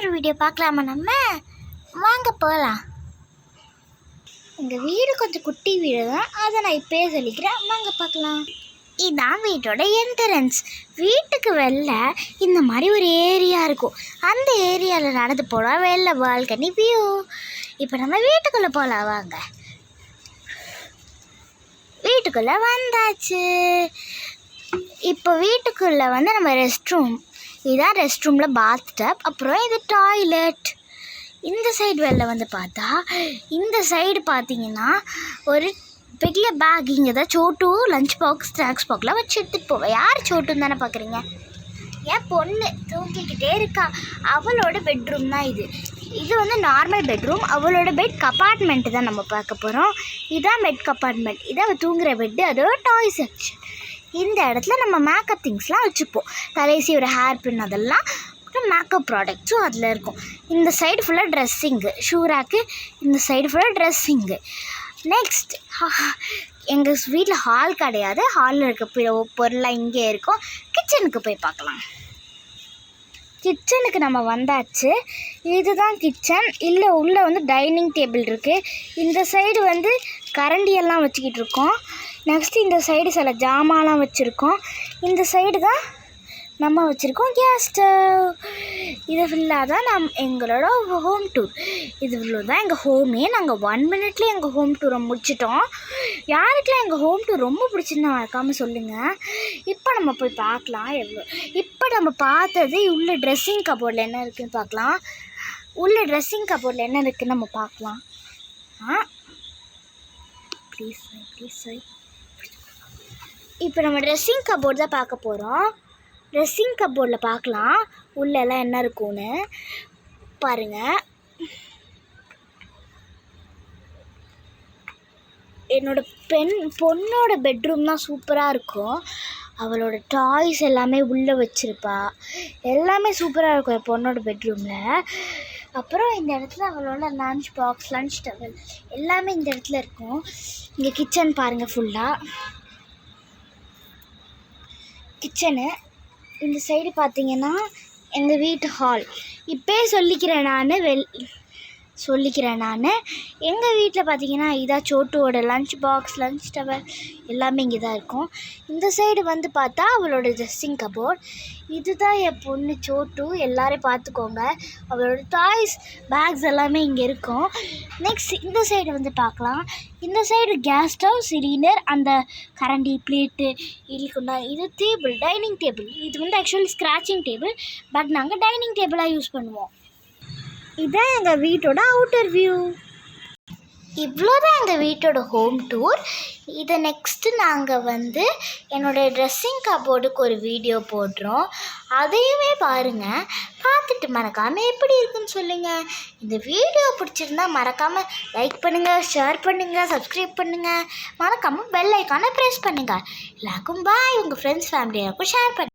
Outer video பார்க்கலாமா? நம்ம வாங்க போகலாம். எங்கள் வீடு கொஞ்சம் குட்டி வீடு தான், அதை நான் இப்போயே சொல்லிக்கிறேன். வாங்க பார்க்கலாம். இதுதான் வீட்டோட என்ட்ரன்ஸ். வீட்டுக்கு வெளில இந்த மாதிரி ஒரு ஏரியா இருக்கும். அந்த ஏரியாவில் நடந்து போனால் வெளில பால்கனி வியூ. இப்போ நம்ம வீட்டுக்குள்ளே போகலாம் வாங்க. வீட்டுக்குள்ளே வந்தாச்சு. இப்போ வீட்டுக்குள்ளே நம்ம ரெஸ்ட் ரூம். இதுதான் ரெஸ்ட் ரூமில் பாத் டப், அப்புறம் இது டாய்லெட். இந்த சைடு வெளில பார்த்தா இந்த சைடு பார்த்தீங்கன்னா ஒரு பெரிய பேக். இங்கே தான் சோட்டு லஞ்ச் பாக்ஸ் ஸ்நாக்ஸ் பாக்ஸ்லாம் வச்சு எடுத்துகிட்டு போவேன். யார் சோட்டுன்னு தானே பார்க்குறீங்க? என் பொண்ணு தூங்கிக்கிட்டே இருக்கா. அவளோட பெட்ரூம் தான் இது. இது நார்மல் பெட்ரூம். அவளோட பெட் கப்பார்ட்மெண்ட்டு தான் நம்ம பார்க்க போகிறோம். இதுதான் பெட் கப்பார்ட்மெண்ட். இதான் அவள் தூங்குகிற பெட்டு. அதோட டாய் செக்ஷன். இந்த இடத்துல நம்ம மேக்கப் திங்ஸ்லாம் வச்சுப்போம். தலைசி ஒரு ஹேர் பின் அதெல்லாம் மேக்கப் ப்ராடக்ட்ஸும் அதில் இருக்கும். இந்த சைடு ஃபுல்லாக ட்ரெஸ்ஸிங்கு, ஷூ ரேக்கு. இந்த சைடு ஃபுல்லாக ட்ரெஸ்ஸிங்கு. நெக்ஸ்ட் எங்கள் வீட்டில் ஹால் கிடையாது. ஹாலில் இருக்க பொருளாக இங்கே இருக்கும். கிச்சனுக்கு போய் பார்க்கலாம். கிச்சனுக்கு நம்ம வந்தாச்சு. இதுதான் கிச்சன். இல்லை உள்ளே டைனிங் டேபிள் இருக்குது. இந்த சைடு கரண்டியெல்லாம் வச்சுக்கிட்டு இருக்கோம். நெக்ஸ்ட்டு இந்த சைடு சில ஜாமான்லாம் வச்சுருக்கோம். இந்த சைடு தான் நம்ம வச்சுருக்கோம் கேஸ் ஸ்டவ். இது ஃபுல்லாக தான் எங்களோட ஹோம் டூர். இது இவ்வளோ தான் எங்கள் ஹோமே. நாங்கள் 1 மினிட்லேயே எங்கள் ஹோம் டூரை முடிச்சிட்டோம். யாருக்கெல்லாம் எங்கள் ஹோம் டூர் ரொம்ப பிடிச்சிருந்தா மறக்காமல் சொல்லுங்கள். இப்போ நம்ம போய் பார்க்கலாம். இப்போ நம்ம பார்த்தது உள்ள ட்ரெஸ்ஸிங் கபோர்டில் என்ன இருக்குதுன்னு பார்க்கலாம். உள்ள ட்ரெஸ்ஸிங் கபோர்டில் என்ன இருக்குதுன்னு நம்ம பார்க்கலாம். ப்ளீஸ். இப்போ நம்ம ட்ரெஸ்ஸிங் கபோர்டு தான் பார்க்க போகிறோம். ட்ரெஸ்ஸிங் கபோர்டில் பார்க்கலாம் உள்ளெல்லாம் என்ன இருக்கும்னு பாருங்கள். பொண்ணோட பெட்ரூம் தான் சூப்பராக இருக்கும். அவளோட டாய்ஸ் எல்லாமே உள்ளே வச்சுருப்பா. எல்லாமே சூப்பராக இருக்கும் என் பொண்ணோட பெட்ரூமில். அப்புறம் இந்த இடத்துல அவளோட லஞ்ச் பாக்ஸ், லஞ்ச் டவல் எல்லாமே இந்த இடத்துல இருக்கும். இங்கே கிச்சன் பாருங்கள் ஃபுல்லாக. கிச்சனு இந்த சைடு பார்த்தீங்கன்னா எங்கள் வீட்டு ஹால். இப்போயே சொல்லிக்கிறேன் நான் எங்கள் வீட்டில் பார்த்தீங்கன்னா இதான் சோட்டுவோட லஞ்ச் பாக்ஸ், லஞ்ச் டவர் எல்லாமே இங்கே தான் இருக்கும். இந்த சைடு பார்த்தா அவளோட ட்ரெஸ்ஸிங் கபோர்ட். இதுதான் என் பொண்ணு சோட்டு. எல்லோரும் பார்த்துக்கோங்க. அவளோட டாய்ஸ், பேக்ஸ் எல்லாமே இங்கே இருக்கும். நெக்ஸ்ட் இந்த சைடு பார்க்கலாம். இந்த சைடு கேஸ் ஸ்டவ், சிலிண்டர், அந்த கரண்டி, பிளேட்டு இருக்குண்டா. இது டேபிள், டைனிங் டேபிள். இது ஆக்சுவலி ஸ்க்ராச்சிங் டேபிள், பட் நாங்கள் டைனிங் டேபிளாக யூஸ் பண்ணுவோம். இதுதான் எங்கள் வீட்டோட அவுட்டர் வியூ. இவ்வளோதான் எங்கள் வீட்டோட ஹோம் டூர். இதை நெக்ஸ்ட்டு நாங்கள் என்னோடய ட்ரெஸ்ஸிங் கபோர்டுக்கு ஒரு வீடியோ போடுறோம். அதையுமே பாருங்கள். பார்த்துட்டு மறக்காமல் எப்படி இருக்குன்னு சொல்லுங்கள். இந்த வீடியோ பிடிச்சிருந்தா மறக்காமல் லைக் பண்ணுங்கள், ஷேர் பண்ணுங்கள், சப்ஸ்கிரைப் பண்ணுங்கள். மறக்காமல் பெல் ஐக்கானை ப்ரெஸ் பண்ணுங்கள். எல்லாருக்கும் பாய். உங்கள் ஃப்ரெண்ட்ஸ் ஃபேமிலியாருக்கும் ஷேர் பண்ணுங்கள்.